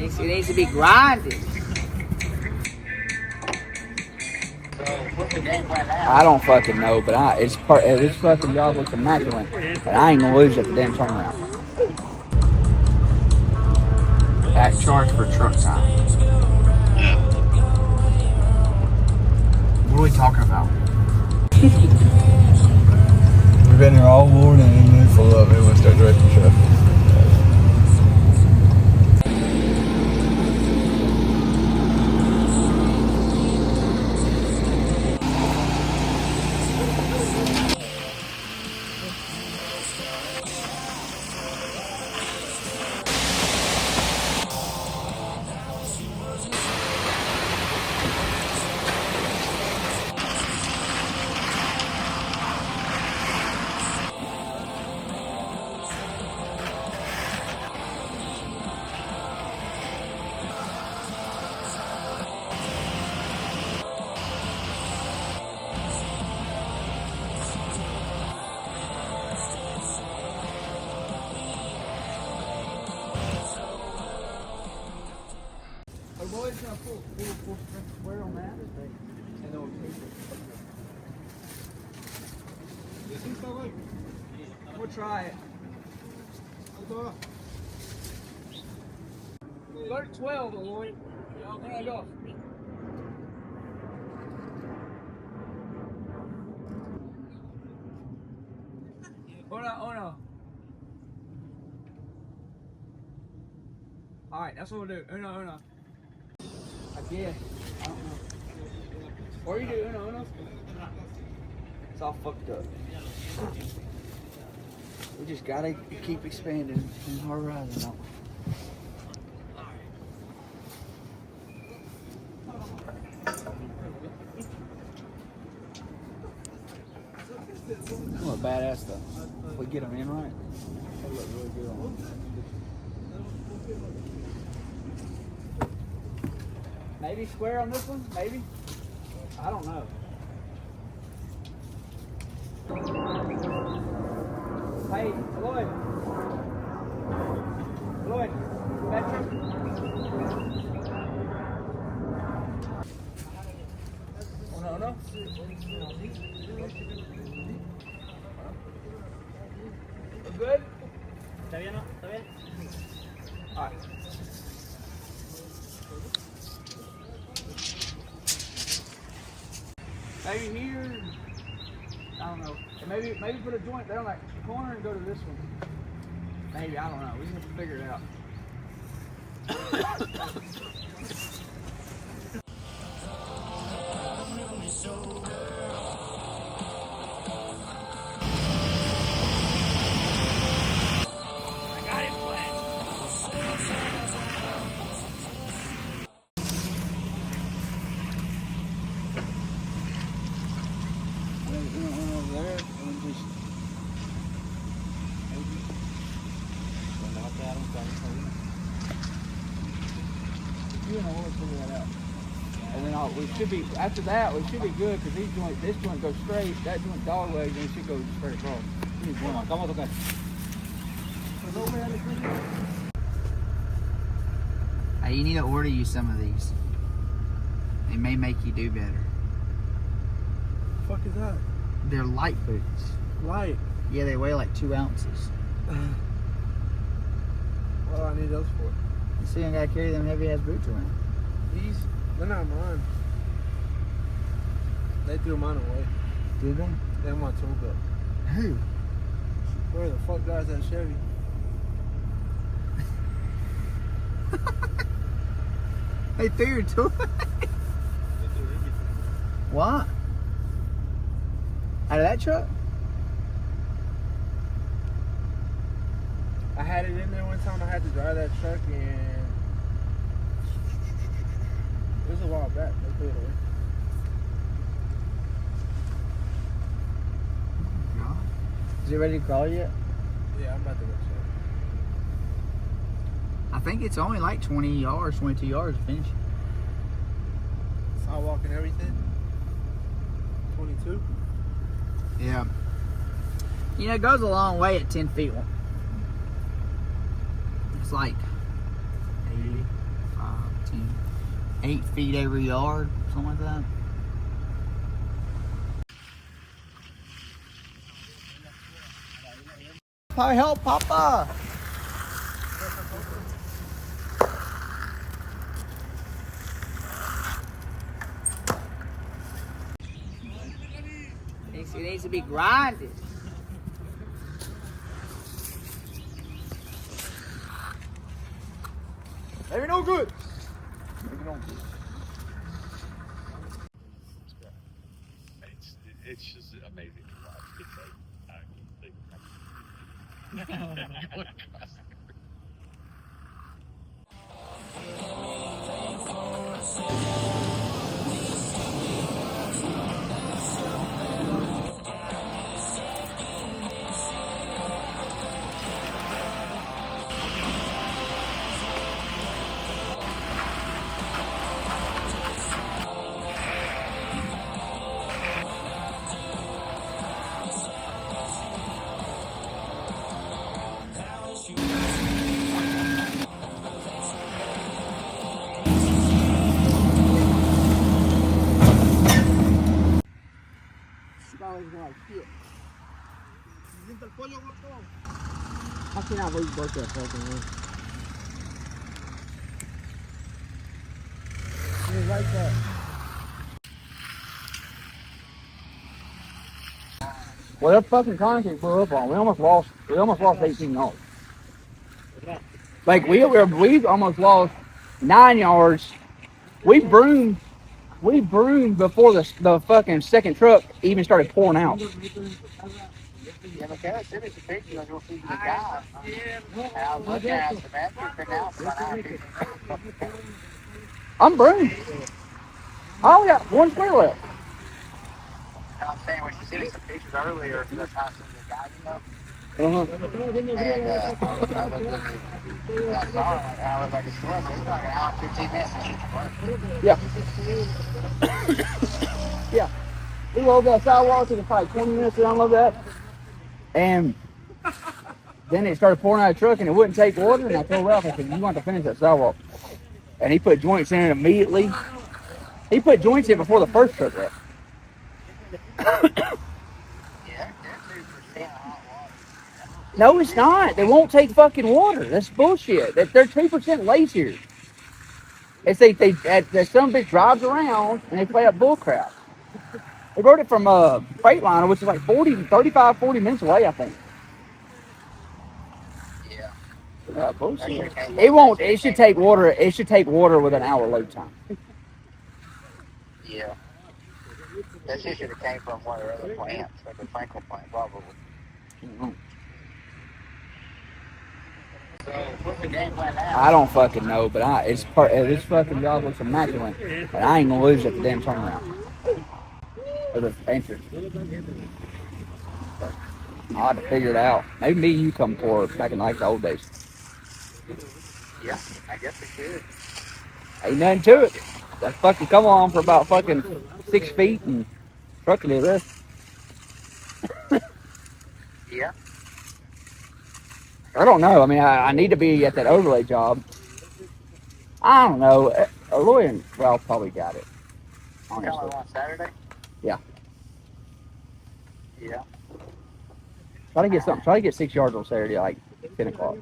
It needs to be grinded. I don't fucking know, but it's this fucking job looks immaculate, and I ain't gonna lose it for damn turnaround. Back charge for truck time. What are we talking about? We've been here all morning and then full up. It went straight direct to truck. Boys gonna pull square on that. And then we'll take it. We'll try it. Alert 12, Lloyd. Y'all hang off. Oh no. Alright, that's what we'll do. Uno. I guess. I don't know. Or you do Uno. It's all fucked up. We just gotta keep expanding in our horizon, don't we? What a badass stuff. If we get them in right, they look really good on them. Maybe square on this one? Maybe? I don't know. Hey, Lloyd. Patrick. Oh no. We're good? ¿Está bien, no? ¿Está bien? Alright. Maybe here, I don't know. Maybe put a joint there on that corner and go to this one. Maybe, I don't know. We just have to figure it out. Figure that out. And then we should be, after that, we should be good because this joint goes straight, that joint dog legs, and it should go straight across. Come on, okay. Hey, you need to order you some of these. They may make you do better. What the fuck is that? They're light boots. Light? Yeah, they weigh like 2 ounces. What do I need those for? So you don't gotta carry them heavy ass boots around. These? They're not mine. They threw mine away. Did they? They're in my tool belt. Who? Where the fuck drives that Chevy? They threw your tool. What? Out of that truck? I had it in there one time. I had to drive that truck and it was a while back. They threw it away. Is it ready to crawl yet? Yeah, I'm about to go check. I think it's only like 20 yards, 22 yards to finish. Sidewalk and everything. 22. Yeah. You know, it goes a long way at 10 feet. It's like 80. 8 feet every yard, something like that. Hi, help, Papa! It needs to be grinded. Maybe no good. Maybe no good. It's just amazing to watch. It's like, Always going like shit. How can I believe you broke that fucking one? It's like that. Well, that fucking concrete blew up on. We almost lost 18 yards. Like we almost lost 9 yards. We broomed before the fucking second truck even started pouring out. Yeah, McKenna sent us a picture and you'll see the guy. And I was looking at the man, it's been out for an hour. I'm broomed. I only got one square left. And I'm saying when she sent us some pictures earlier, that's how I seen the guy, you know? Uh-huh. And I looked at it, and I saw it, and I was like, it's like an hour and 15 minutes since she worked. Yeah. Yeah. We loaded that sidewalk, took probably 20 minutes to unload that. And then it started pouring out of the truck and it wouldn't take water. And I told Ralph, I said, you want to finish that sidewalk. And he put joints in it immediately. He put joints in before the first truck left. Yeah, they're 2% hot water. No, it's not. They won't take fucking water. That's bullshit. They're 2% lazier. It's that some bitch drives around and they play up bull crap. They wrote it from Freightliner, which is like 40 minutes away, I think. Yeah. Bullshit. It won't. It should take water. It should take water with an hour load time. Yeah. That shit should have came from one of their other plants, like the Franklin plant, probably. Mm-hmm. So, what's the game plan now? I don't fucking know, but this fucking job looks immaculate, and I ain't gonna lose at the damn turnaround or the entrance. I'll have to figure it out. Maybe me and you come forward back in like the old days. Yeah, I guess we could. Ain't nothing to it. That fucking come on for about fucking 6 feet and trucking the rest. Yeah. I don't know. I mean, I need to be at that overlay job. I don't know. Aloy and Ralph probably got it. Honestly. On Saturday? Yeah. Yeah. Try to get something. Try to get 6 yards on Saturday, like 10 o'clock.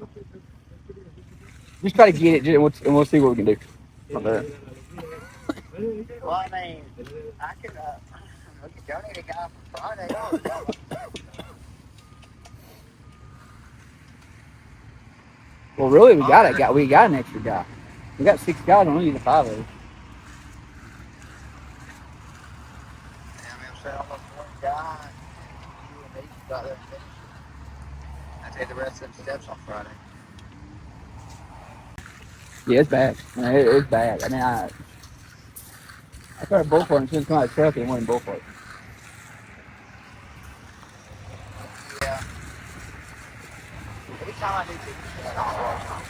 Just try to get it, and we'll see what we can do from there. Well, I mean, I could, we could donate a guy for Friday. Well, really, we got an extra guy. We got 6 guys, only need 5 of them. Yeah, I mean, I'm saying almost one guy. You and me got there and finished it. I take the rest of them steps on Friday. Yeah, it's bad. It's bad. I mean, I started bullfighting as soon as I come out of the truck and went in bullfight. Yeah. Every time I do 2%,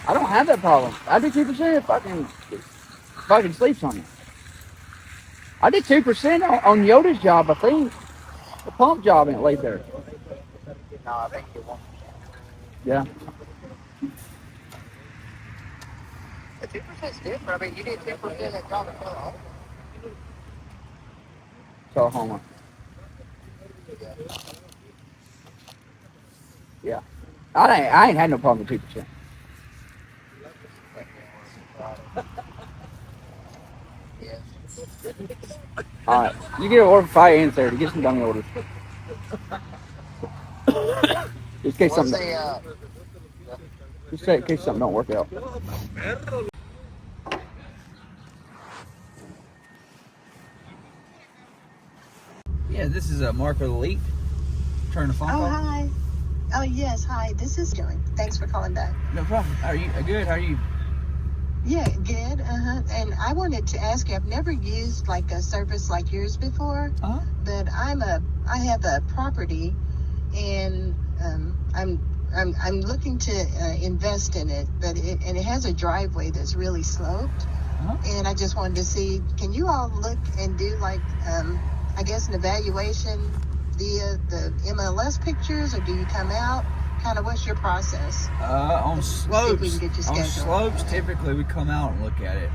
I don't have that problem. I do 2%. Fucking sleeps on you. I did 2% on Yoda's job. I think the pump job ain't laid there. no, I think you 1%. Yeah. The 2%'s different. I mean, you did 10% at John Oklahoma. Oklahoma. Yeah. Yeah. I ain't had no problem with 2%. Yes. All right. You get an order for 5 and 30. Get some dummy orders. Just in case What's something. the, Just in case something don't work out. Yeah, this is Mark with Elite. Turn the phone call. Hi. Oh, yes. Hi. This is doing. Thanks for calling back. No problem. How are you? Good. How are you? Yeah, good. And I wanted to ask you, I've never used like a service like yours before, but I have a property and I'm looking to invest in it, but it has a driveway that's really sloped. And I just wanted to see, can you all look and do like, I guess an evaluation via the MLS pictures, or do you come out? Kind of what's your process? On slopes, we can get you scheduled. Typically we come out and look at it.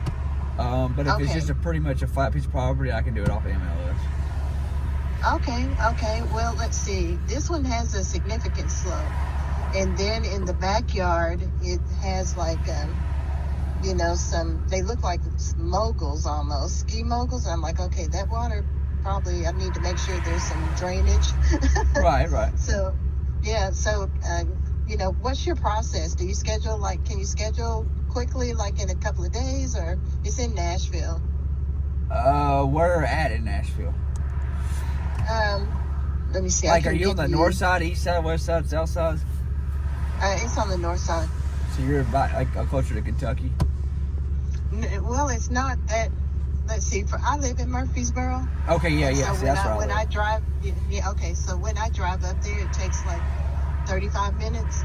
But if it's just pretty much a flat piece of property, I can do it off MLS. Okay. Well, let's see. This one has a significant slope, and then in the backyard, it has like, they look like moguls almost, ski moguls. I'm like, okay, that water probably, I need to make sure there's some drainage. Right. So, yeah. So, what's your process? Do you schedule can you schedule quickly, like in a couple of days, or it's in Nashville? Where at in Nashville? Let me see. Like, are you on the north side, east side, west side, south side? It's on the north side. So you're about closer to Kentucky? Well, it's not that. Let's see. I live in Murfreesboro. Okay, yeah. So See, that's right. When I drive, okay. So when I drive up there, it takes like 35 minutes.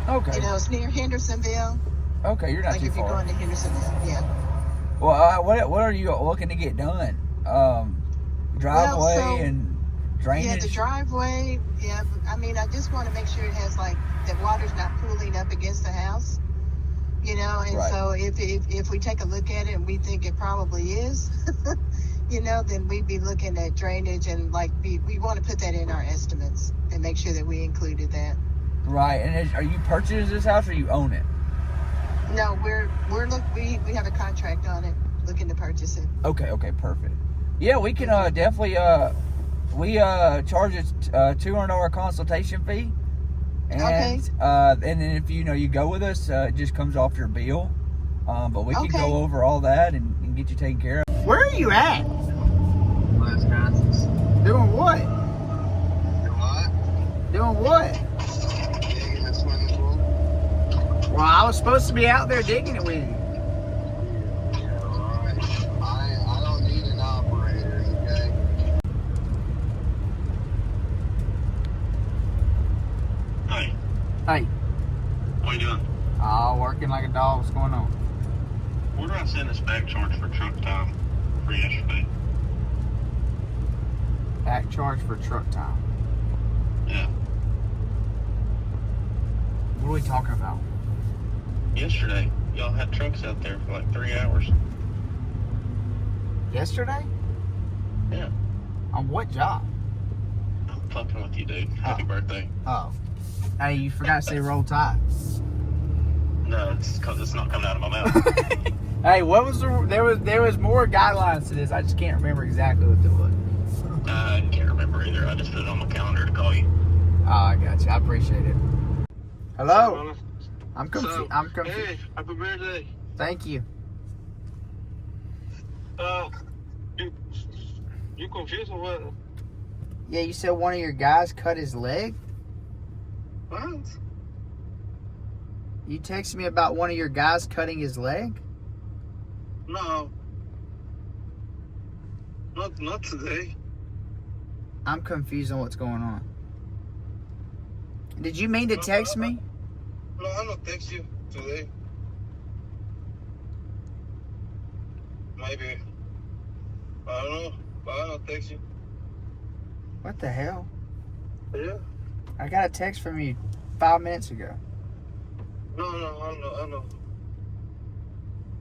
Okay. It's near Hendersonville. Okay, you're not like too if far. You're going to Hendersonville, yeah. Well, what are you looking to get done? Driveway and drainage? Yeah, the driveway. Yeah, I mean, I just want to make sure it has like that water's not pooling up against the house. And right. So if we take a look at it and we think it probably is, then we'd be looking at drainage and we want to put that in our estimates and make sure that we included that. Right. And are you purchasing this house or you own it? No, we have a contract on it, looking to purchase it. Okay, perfect. Yeah, we can definitely we charge a $200 consultation fee. And and then if you go with us, it just comes off your bill. But we can go over all that and get you taken care of. Where are you at? Wisconsin. Doing what? Doing what? Doing what? Digging a swimming pool. Well, I was supposed to be out there digging it with you. Yeah, alright. I don't need an operator, okay? Hey, Hey. what are you doing? Working like a dog. What's going on? Where do I send this back charge for truck time for yesterday? Back charge for truck time. Yeah. What are we talking about? Yesterday, y'all had trucks out there for like 3 hours. Yesterday? Yeah. On what job? I'm fucking with you, dude. Happy birthday. Oh. Hey, you forgot to say roll tide. No, it's because it's not coming out of my mouth. Hey, what was there was more guidelines to this. I just can't remember exactly what it was. I can't remember either. I just put it on my calendar to call you. Oh, I got you. I appreciate it. Hello? So, I'm confused. Hey, happy birthday. Thank you. You confused or what? Yeah, you said one of your guys cut his leg? What? You texted me about one of your guys cutting his leg? No. Not today. I'm confused on what's going on. Did you mean to text me? No, I'm not text you today. Maybe. I don't know. But I'm not text you. What the hell? Yeah. I got a text from you 5 minutes ago. No, I know.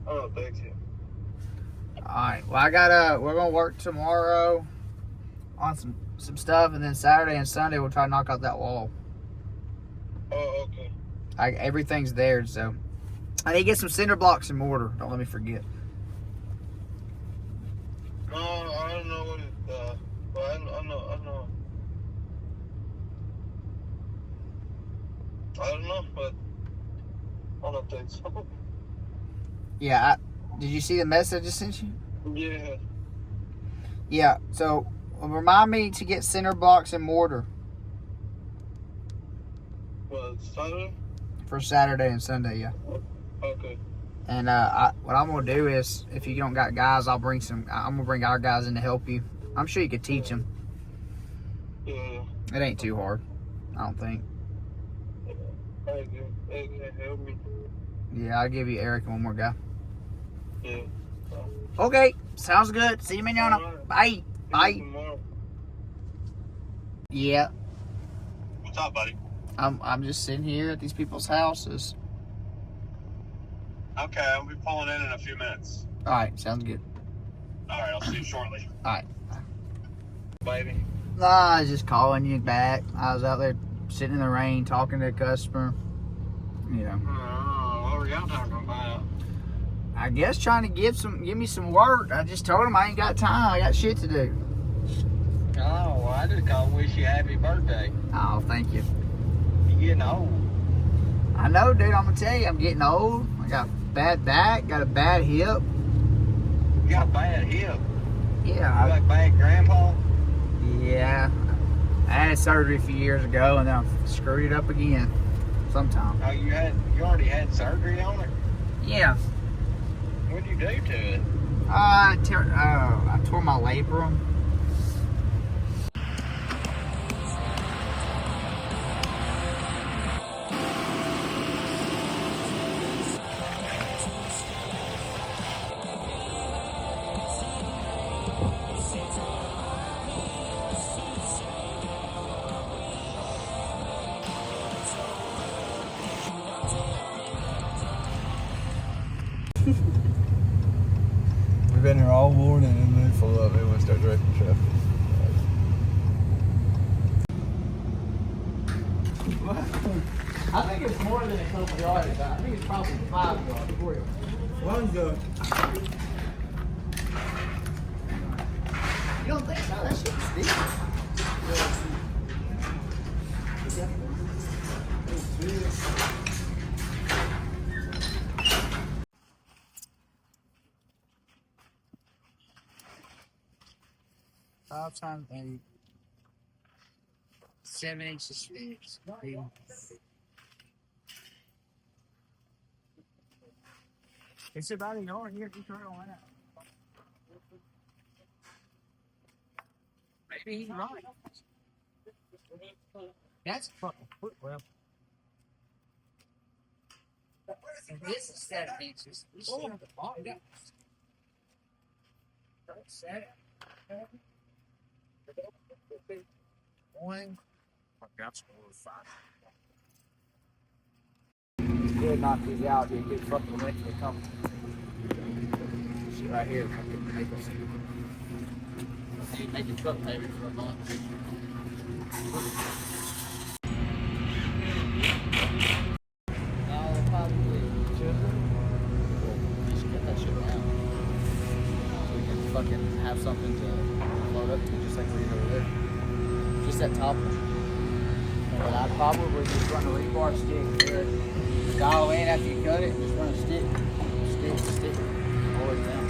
Oh, thank you. Alright, well we're gonna work tomorrow on some stuff, and then Saturday and Sunday we'll try to knock out that wall. Oh, okay. Everything's there, so I need to get some cinder blocks and mortar. Don't let me forget. No, I don't know what it, but I know. I don't know, but I don't think so. Yeah, did you see the message I just sent you? Yeah. Yeah, so remind me to get cinder blocks and mortar Well, Saturday? for Saturday and Sunday, yeah. Okay. And what I'm gonna do is, if you don't got guys, I'm gonna bring our guys in to help you. I'm sure you could teach them. Yeah. It ain't too hard, I don't think. Thank you. Hey, can you help me? Yeah, I'll give you Eric and one more guy. Yeah. Okay, sounds good. See you, manana. Alright. Bye. See you Bye. tomorrow. Yeah, What's up, buddy? I'm just sitting here at these people's houses. Okay, I'll be pulling in a few minutes. All right, sounds good. All right, I'll see you shortly. All right. Baby. Nah, I was just calling you back. I was out there sitting in the rain talking to a customer. You know. What were y'all talking about? I guess trying to give me some work. I just told him I ain't got time. I got shit to do. Oh, well, I just called to wish you a happy birthday. Oh, thank you. You getting old. I know, dude. I'm gonna tell you, I'm getting old. I got a bad back, got a bad hip. You got a bad hip. You Yeah, like bad grandpa? yeah. I had surgery a few years ago, and then I screwed it up again. Sometime. Oh, you already had surgery on it? Yeah. What'd you do to it? I tore my labrum. We've been here all morning and then full up and we start directing traffic. I think it's more than a couple yards. I think it's probably 5 yards for you. One's go. You don't think so? That shit's steep. Five times 8. 7 inches thick. It's about a yard here. You turn on that. Maybe he's right. That's a fucking footwell. And this is 7 inches. You see on the bottom. Yeah. 7. 1. That's 4 or 5. It's good, knock these out. Dude, get fucking wet to the company. Shit right here. Fucking make us. Make a truck payment for a month. Probably children. You should get that shit down. So we can fucking have something to load up to, just like we did over there. Just that top one. But I'd probably just run a rebar stick here. Dial in after you cut it, and just run a stick. Stick. All the way down.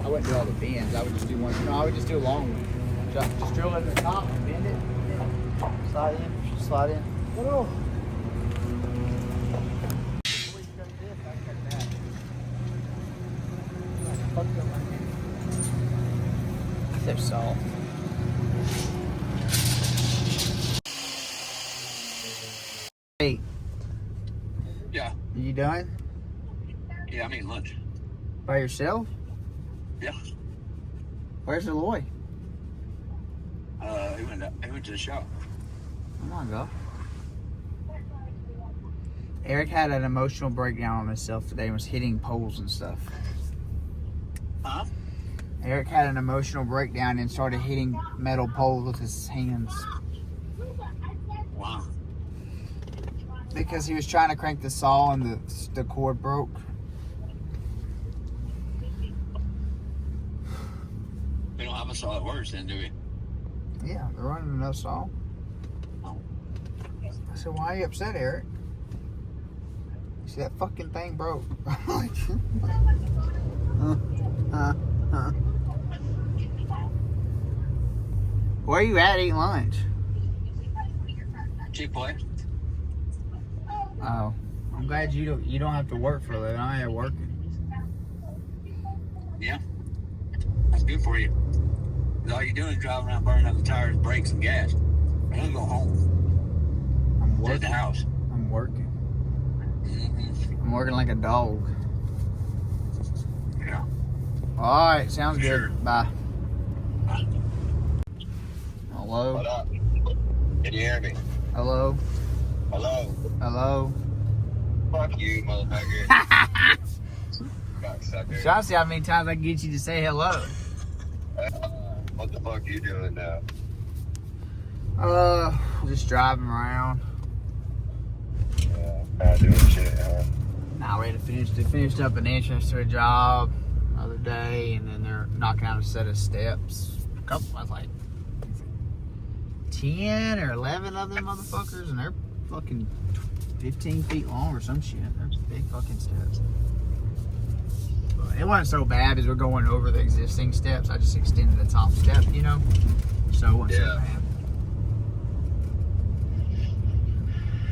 I wouldn't do all the bends. I would just do one. No, I would just do a long one. Just drill it in the top and bend it. Slide in. Oh. They're soft. Hey. Yeah. You done? Yeah, I'm eating lunch. By yourself? Yeah. Where's Eloy? He went to the shop. Oh my God. Eric had an emotional breakdown on himself today and was hitting poles and stuff. Huh? Eric had an emotional breakdown and started hitting metal poles with his hands. Wow. Because he was trying to crank the saw and the cord broke. We don't have a saw that works then, do we? Yeah, they're running another saw. Oh. I said, why are you upset, Eric? He said, that fucking thing broke. Where are you at eating lunch? Chick-fil-A. Oh, I'm glad you don't have to work for a living. I ain't working. Yeah. That's good for you. 'Cause all you're doing is driving around burning up the tires, brakes, and gas. I'm gonna go home. I'm Stay at working. the house. I'm working. Mm-hmm. I'm working like a dog. Yeah. All right, sounds good. Sure. Bye. Bye. Hello. What up? Can you hear me? Hello. Hello? Hello. Fuck you, motherfucker. Cocksucker. Trying to see how many times I can get you to say hello. What the fuck are you doing now? Just driving around. Yeah, not doing shit, huh? Now ready to finish. They finished up an entrance to a job the other day, and then they're knocking out a set of steps. I was like 10 or 11 of them motherfuckers, and they're fucking 15 feet long or some shit. They're big fucking steps. But it wasn't so bad as we're going over the existing steps. I just extended the top step, you know? So it wasn't so bad.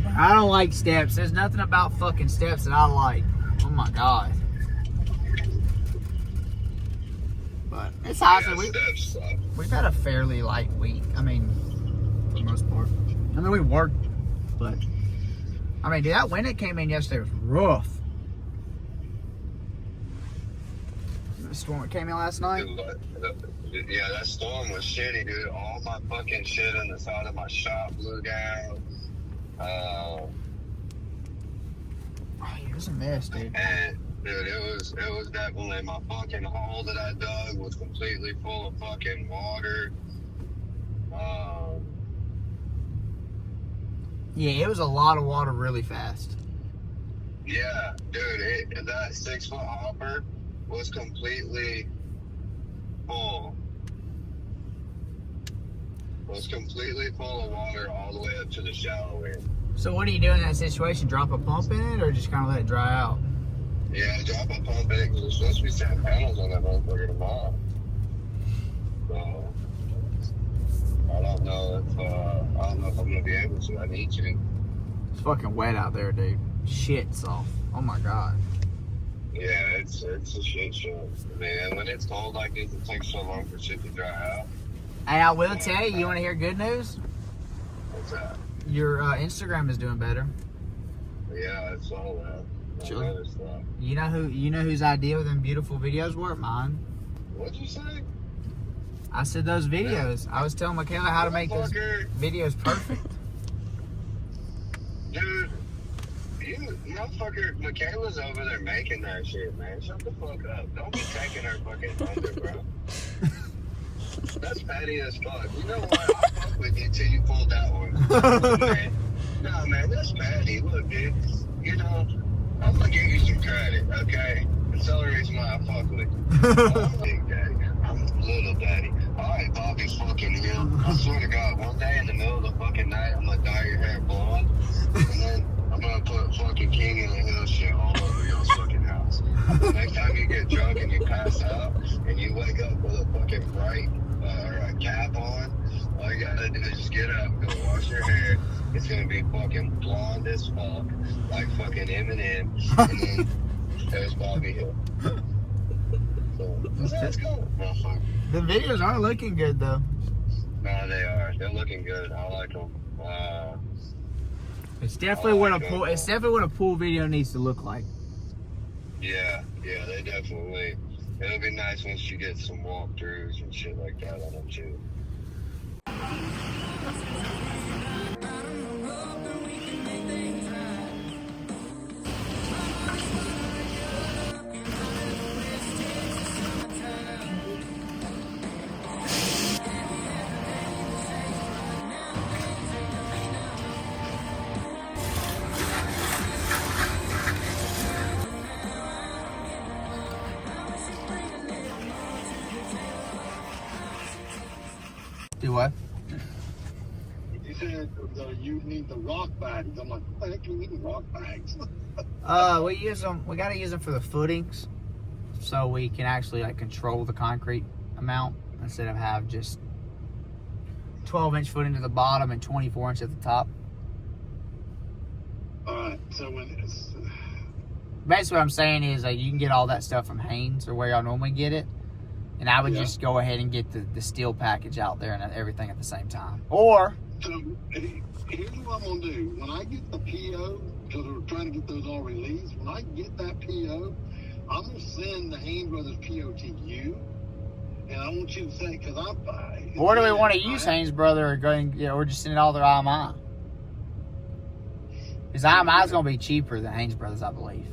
But I don't like steps. There's nothing about fucking steps that I like. Oh my god. But it's awesome. We've had a fairly light week. I mean, for the most part. I mean, we worked, but I mean, dude, that wind that came in yesterday was rough. The storm that came in last night. Yeah, that storm was shitty, dude. All my fucking shit on the side of my shop blew down. Oh, it was a mess, dude. And dude, it was definitely my fucking hole that I dug was completely full of fucking water. Yeah, it was a lot of water really fast. Yeah, dude, that 6-foot hopper was completely full. Was completely full of water all the way up to the shallow end. So what do you do in that situation? Drop a pump in it, or just kind of let it dry out? Yeah, drop a pump in it because there's supposed to be 7 panels on that motherfucker tomorrow. So I don't know if I'm gonna be able to. I need to. It's fucking wet out there, dude. Shit's off. Oh my god. Yeah, it's a shit show. Man, when it's cold like this, it takes so long for shit to dry out. Hey, I will tell you want to hear good news? What's that? Your Instagram is doing better. Yeah, I saw that. I Sure. noticed that. You know whose idea them beautiful videos were? Mine. What'd you say? I said those videos. I was telling Michaela how to make those Motherfucker. videos perfect. Dude, you motherfucker, Michaela's over there making that shit, man. Shut the fuck up. Don't be taking her fucking thunder, bro. That's petty as fuck. You know what? I'll fuck with you till you pull that one. Man. No, man, that's petty. Look, dude, you know, I'm gonna give you some credit, okay? That's the only reason why I fuck with you. I'm big daddy. I'm little daddy. Alright, Bobby fucking Hill. I swear to God, one day in the middle of the fucking night, I'm gonna dye your hair blonde, and then I'm gonna put fucking King of the Hill shit all over y'all's fucking house. Next time you get drunk and you pass out, and you wake up with a fucking bright cap on, all you gotta do is just get up, go wash your hair. It's gonna be fucking blonde as fuck, like fucking Eminem, and then there's Bobby Hill. So, let's go, motherfucker. The videos are looking good though. No, they are. They're looking good. I like them. It's definitely what a pool video needs to look like. Yeah, they definitely. It'll be nice once you get some walkthroughs and shit like that on them too. you need the rock bags. I'm like, what the heck do you need rock bags? We use them. We got to use them for the footings, so we can actually like control the concrete amount instead of have just 12-inch footing to the bottom and 24-inch at the top. Alright, so when it's... Basically, what I'm saying is you can get all that stuff from Haynes or where y'all normally get it, and I would just go ahead and get the steel package out there and everything at the same time. Or So here's what I'm going to do. When I get the PO, because we're trying to get those all released, when I get that PO, I'm going to send the Haynes Brothers PO to you, and I want you to say, because I'm... or do we want to use Haynes Brother or or just send it all through IMI? Because IMI is going to be cheaper than Haynes Brothers, I believe.